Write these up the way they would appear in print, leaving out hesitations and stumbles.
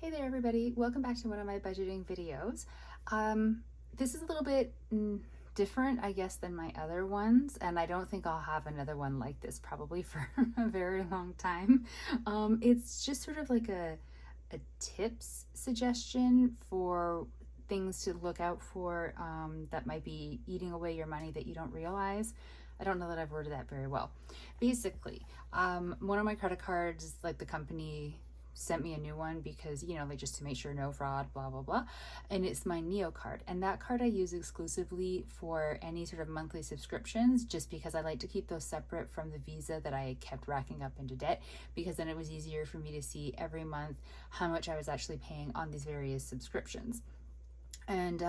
Hey there everybody, welcome back to one of my budgeting videos. This is a little bit different, I guess, than my other ones, and I don't think I'll have another one like this probably for a very long time. It's just sort of like a tips suggestion for things to look out for that might be eating away your money that you don't realize. I don't know that I've worded that very well. Basically, one of my credit cards, like the company sent me a new one because, you know, like just to make sure no fraud, blah, blah, blah. And it's my Neo card. And that card I use exclusively for any sort of monthly subscriptions, just because I like to keep those separate from the Visa that I kept racking up into debt, because then it was easier for me to see every month how much I was actually paying on these various subscriptions. And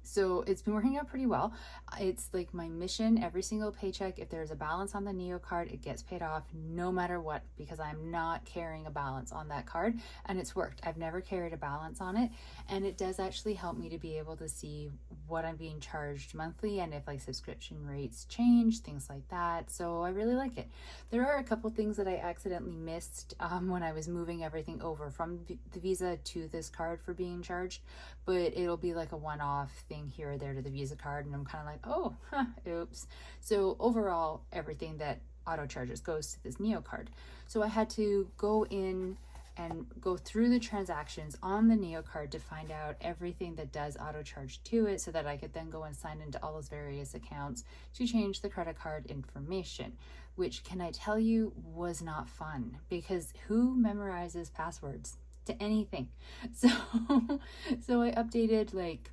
so it's been working out pretty well. It's like my mission every single paycheck. If there's a balance on the Neo card, it gets paid off no matter what, because I'm not carrying a balance on that card, and it's worked. I've never carried a balance on it, and it does actually help me to be able to see what I'm being charged monthly and if like subscription rates change, things like that. So I really like it. There are a couple things that I accidentally missed when I was moving everything over from the Visa to this card for being charged, but it'll be like a one-off thing here or there to the Visa card, and I'm kind of like, oh, oops. So overall, everything that auto charges goes to this Neo card. So I had to go in and go through the transactions on the Neo card to find out everything that does auto charge to it, so that I could then go and sign into all those various accounts to change the credit card information, which, can I tell you, was not fun, because who memorizes passwords to anything? So so I updated like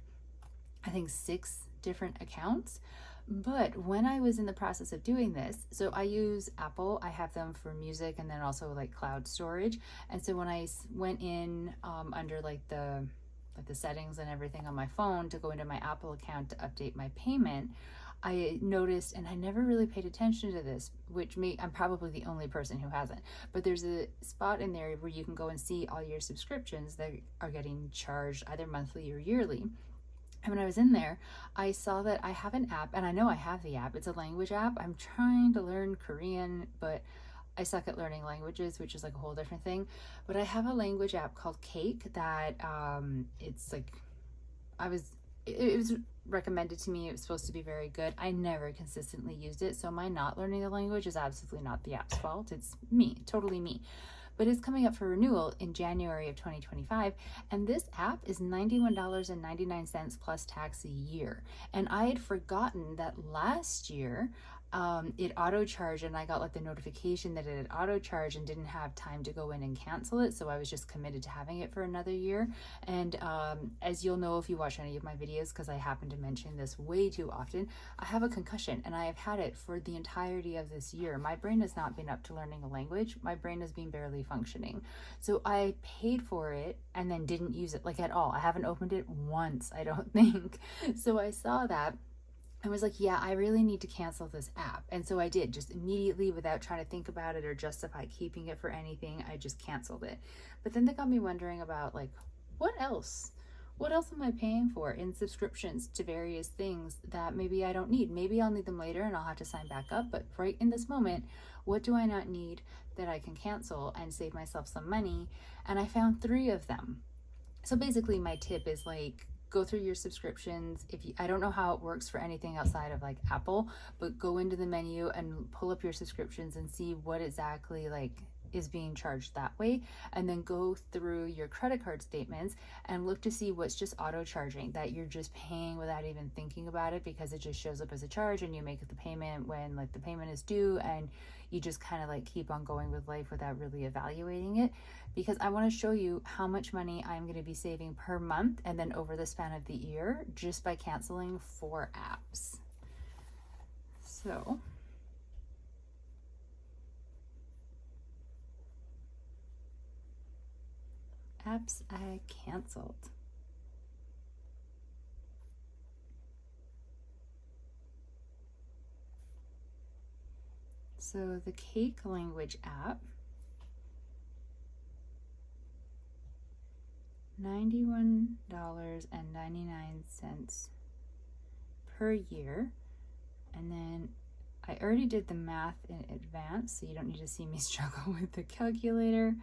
I think 6 different accounts. But when I was in the process of doing this, so I use Apple, I have them for music and then also like cloud storage. And so when I went in under like the settings and everything on my phone to go into my Apple account to update my payment, I noticed, and I never really paid attention to this, which I'm probably the only person who hasn't, but there's a spot in there where you can go and see all your subscriptions that are getting charged either monthly or yearly. And when I was in there, I saw that I have an app, and I know I have the app. It's a language app. I'm trying to learn Korean, but I suck at learning languages, which is like a whole different thing. But I have a language app called Cake that it's like, it was recommended to me. It was supposed to be very good. I never consistently used it, so my not learning the language is absolutely not the app's fault. It's me, totally me. But it's coming up for renewal in January of 2025, and this app is $91.99 plus tax a year. And I had forgotten that last year it auto charged, and I got like the notification that it had auto charged and didn't have time to go in and cancel it, so I was just committed to having it for another year. And as you'll know if you watch any of my videos, because I happen to mention this way too often, I have a concussion, and I have had it for the entirety of this year. My brain has not been up to learning a language. My brain has been barely functioning. So I paid for it and then didn't use it like at all. I haven't opened it once, I don't think. So I saw that, I was like, yeah, I really need to cancel this app. And so I did, just immediately, without trying to think about it or justify keeping it for anything. I just canceled it. But then that got me wondering about like, what else? What else am I paying for in subscriptions to various things that maybe I don't need? Maybe I'll need them later and I'll have to sign back up. But right in this moment, what do I not need that I can cancel and save myself some money? And I found 3 of them. So basically my tip is like, go through your subscriptions. I don't know how it works for anything outside of like Apple, but go into the menu and pull up your subscriptions and see what exactly like is being charged that way, and then go through your credit card statements and look to see what's just auto charging, that you're just paying without even thinking about it, because it just shows up as a charge and you make the payment when like the payment is due, and you just kind of like keep on going with life without really evaluating it. Because I want to show you how much money I'm going to be saving per month and then over the span of the year just by canceling 4 apps. So apps I canceled. So the Cake language app, $91.99 per year. And then I already did the math in advance, so you don't need to see me struggle with the calculator.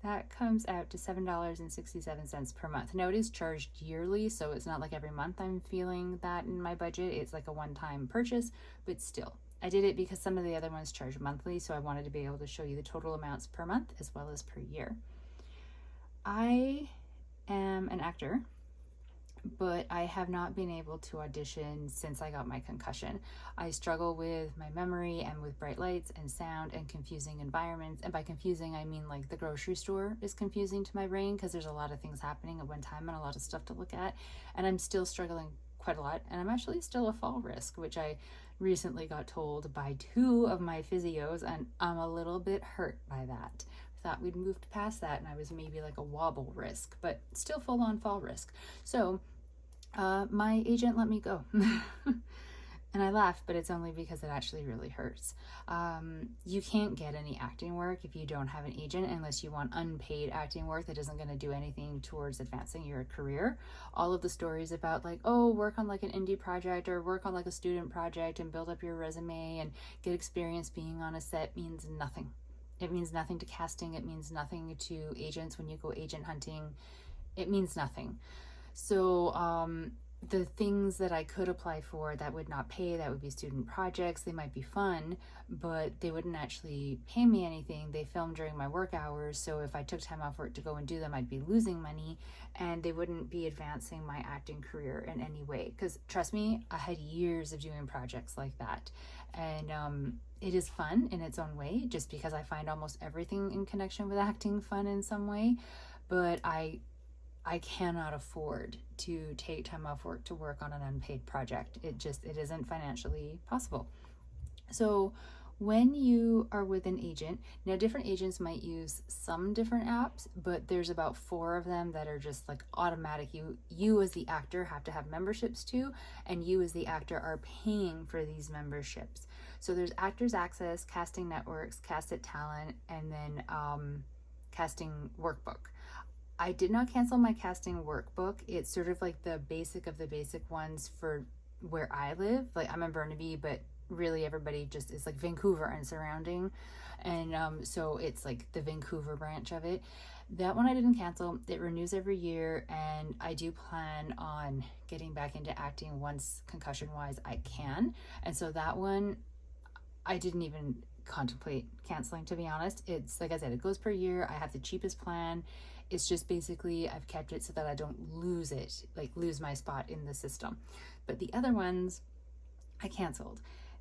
that comes out to $7.67 per month. Now it is charged yearly, so it's not like every month I'm feeling that in my budget. It's like a one-time purchase, but still. I did it because some of the other ones charge monthly, so I wanted to be able to show you the total amounts per month as well as per year. I am an actor, but I have not been able to audition since I got my concussion. I struggle with my memory and with bright lights and sound and confusing environments. And by confusing, I mean like the grocery store is confusing to my brain because there's a lot of things happening at one time and a lot of stuff to look at. And I'm still struggling quite a lot. And I'm actually still a fall risk, which I recently got told by 2 of my physios, and I'm a little bit hurt by that. I thought we'd moved past that and I was maybe like a wobble risk, but still full on fall risk. So my agent let me go. And I laugh, but it's only because it actually really hurts. You can't get any acting work if you don't have an agent unless you want unpaid acting work that isn't going to do anything towards advancing your career. All of the stories about like, oh, work on like an indie project or work on like a student project and build up your resume and get experience being on a set means nothing. It means nothing to casting. It means nothing to agents when you go agent hunting. It means nothing. So the things that I could apply for that would not pay, that would be student projects. They might be fun, but they wouldn't actually pay me anything. They film during my work hours, so if I took time off work to go and do them, I'd be losing money, and they wouldn't be advancing my acting career in any way. Because trust me, I had years of doing projects like that, and it is fun in its own way, just because I find almost everything in connection with acting fun in some way, but I cannot afford to take time off work to work on an unpaid project. It isn't financially possible. So when you are with an agent, now different agents might use some different apps, but there's about 4 of them that are just like automatic. You as the actor have to have memberships to, and you as the actor are paying for these memberships. So there's Actors Access, Casting Networks, Cast It Talent, and then Casting Workbook. I did not cancel my casting workbook. It's sort of like the basic of the basic ones for where I live. Like I'm in Burnaby, but really everybody just is like Vancouver and surrounding. And so it's like the Vancouver branch of it. That one I didn't cancel. It renews every year, and I do plan on getting back into acting once concussion-wise I can. And so that one I didn't even contemplate canceling, to be honest. It's like I said, it goes per year. I have the cheapest plan. It's just basically I've kept it so that I don't lose it, like lose my spot in the system. But the other ones I canceled,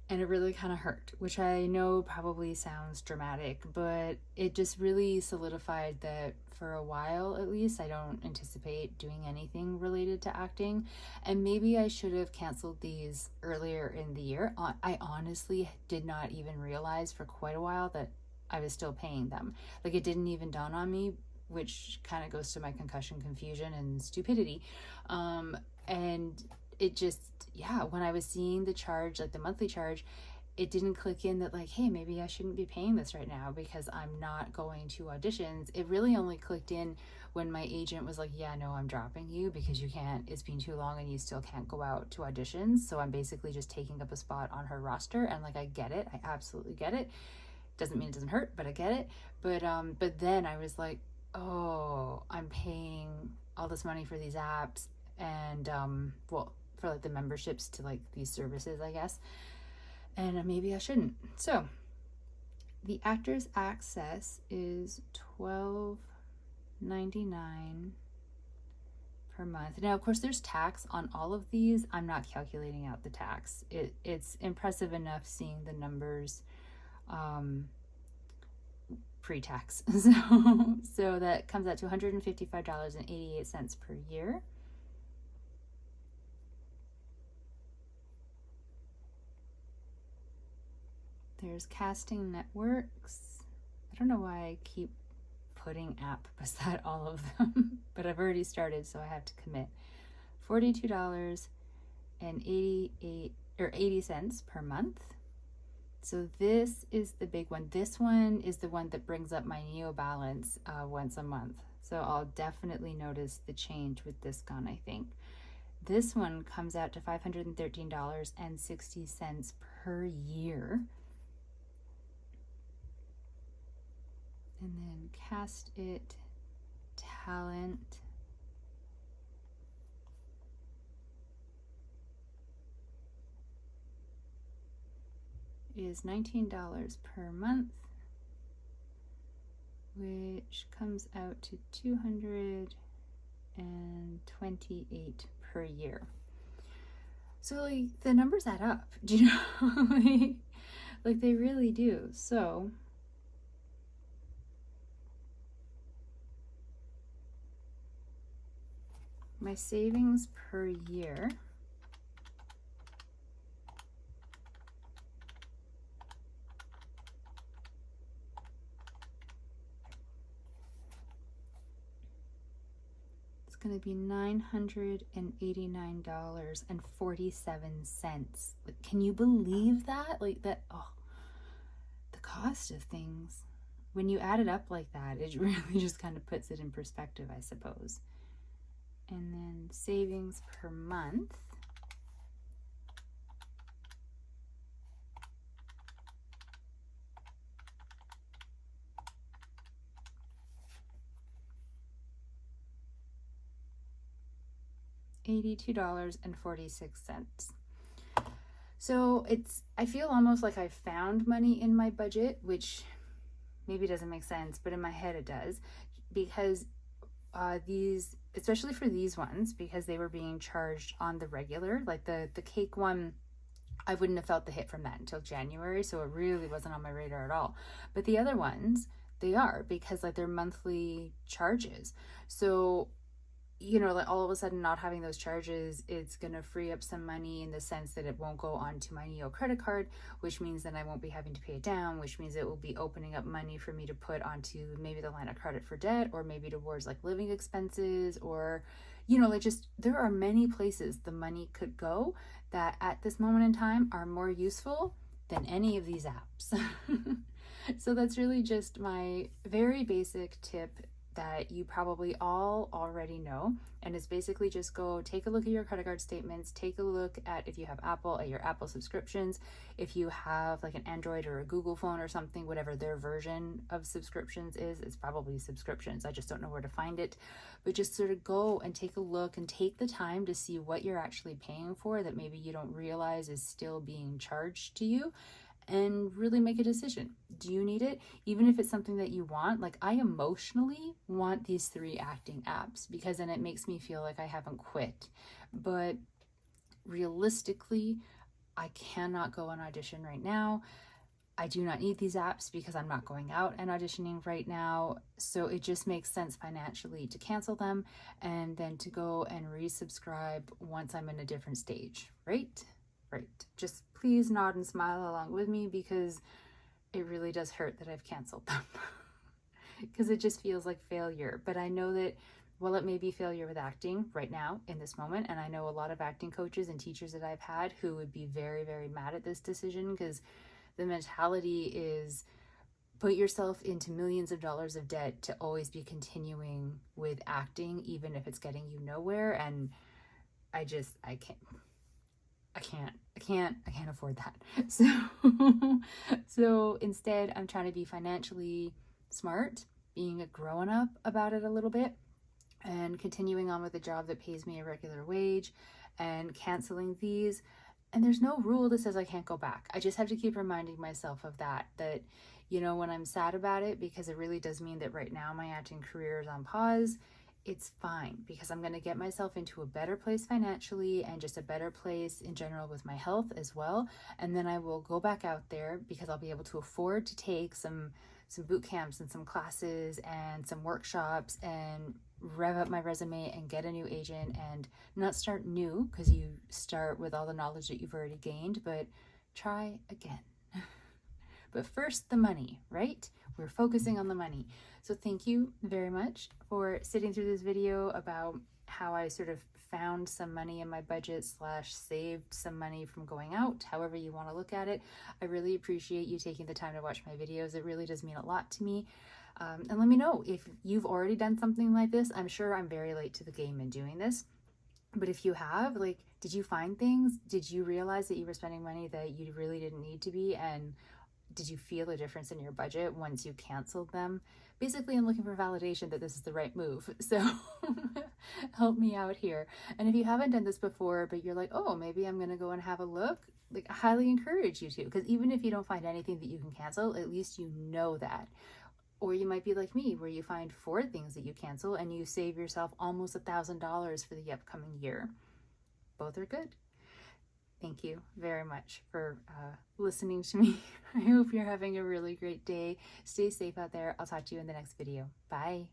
and it really kind of hurt, which I know probably sounds dramatic, but it just really solidified that for a while at least I don't anticipate doing anything related to acting. And maybe I should have canceled these earlier in the year. I honestly did not even realize for quite a while that I was still paying them. Like it didn't even dawn on me, which kind of goes to my concussion confusion and stupidity. And it just, yeah, when I was seeing the charge, like the monthly charge, it didn't click in that like, hey, maybe I shouldn't be paying this right now because I'm not going to auditions. It really only clicked in when my agent was like, yeah, no, I'm dropping you because you can't, it's been too long and you still can't go out to auditions. So I'm basically just taking up a spot on her roster. And like, I get it. I absolutely get it. Doesn't mean it doesn't hurt, but I get it. But then I was like, oh, I'm paying all this money for these apps and well, for like the memberships to like these services, I guess, and maybe I shouldn't. So the Actors Access is $12.99 per month. Now of course there's tax on all of these. I'm not calculating out the tax. It's impressive enough seeing the numbers pre-tax. So that comes out to $155.88 per year. There's Casting Networks. I don't know why I keep putting app beside all of them, but I've already started, so I have to commit. $42.80 per month. So this is the big one. This one is the one that brings up my NeoBalance once a month. So I'll definitely notice the change with this gun, I think. This one comes out to $513.60 per year. And then Cast It Talent is $19 per month, which comes out to $228 per year. So like the numbers add up, do you know? like they really do. So my savings per year is going to be $989.47. Can you believe that? Like that, oh, the cost of things. When you add it up like that, it really just kind of puts it in perspective, I suppose. And then savings per month. $82.46. So I feel almost like I found money in my budget, which maybe doesn't make sense, but in my head it does, because these, especially for these ones, because they were being charged on the regular, like the cake one, I wouldn't have felt the hit from that until January, so it really wasn't on my radar at all. But the other ones, they are, because like they're monthly charges. So you know, like all of a sudden not having those charges, it's going to free up some money in the sense that it won't go onto my Neo credit card, which means that I won't be having to pay it down, which means it will be opening up money for me to put onto maybe the line of credit for debt, or maybe towards like living expenses, or, you know, like just there are many places the money could go that at this moment in time are more useful than any of these apps. So that's really just my very basic tip that you probably all already know, and it's basically just go take a look at your credit card statements, take a look at, if you have Apple, at your Apple subscriptions. If you have like an Android or a Google phone or something, whatever their version of subscriptions is, it's probably subscriptions, I just don't know where to find it. But just sort of go and take a look and take the time to see what you're actually paying for that maybe you don't realize is still being charged to you, and really make a decision. Do you need it? Even if it's something that you want, like I emotionally want these 3 acting apps because then it makes me feel like I haven't quit. But realistically, I cannot go and audition right now. I do not need these apps because I'm not going out and auditioning right now. So it just makes sense financially to cancel them and then to go and resubscribe once I'm in a different stage, right? Right. Just please nod and smile along with me, because it really does hurt that I've canceled them because it just feels like failure. But I know that while it may be failure with acting right now in this moment, and I know a lot of acting coaches and teachers that I've had who would be very, very mad at this decision, because the mentality is put yourself into millions of dollars of debt to always be continuing with acting, even if it's getting you nowhere. And I can't afford that. So instead, I'm trying to be financially smart, being a grown up about it a little bit, and continuing on with a job that pays me a regular wage, and canceling these. And there's no rule that says I can't go back. I just have to keep reminding myself of that, you know, when I'm sad about it, because it really does mean that right now my acting career is on pause, it's fine, because I'm going to get myself into a better place financially and just a better place in general with my health as well. And then I will go back out there because I'll be able to afford to take some boot camps and some classes and some workshops and rev up my resume and get a new agent, and not start new because you start with all the knowledge that you've already gained, but try again. But first, the money, right? We're focusing on the money. So thank you very much for sitting through this video about how I sort of found some money in my budget / saved some money from going out, however you want to look at it. I really appreciate you taking the time to watch my videos. It really does mean a lot to me. And let me know if you've already done something like this. I'm sure I'm very late to the game in doing this. But if you have, like, did you find things? Did you realize that you were spending money that you really didn't need to be? And did you feel a difference in your budget once you canceled them? Basically, I'm looking for validation that this is the right move. So help me out here. And if you haven't done this before, but you're like, oh, maybe I'm going to go and have a look, like I highly encourage you to, because even if you don't find anything that you can cancel, at least you know that. Or you might be like me, where you find 4 things that you cancel and you save yourself almost $1,000 for the upcoming year. Both are good. Thank you very much for listening to me. I hope you're having a really great day. Stay safe out there. I'll talk to you in the next video. Bye.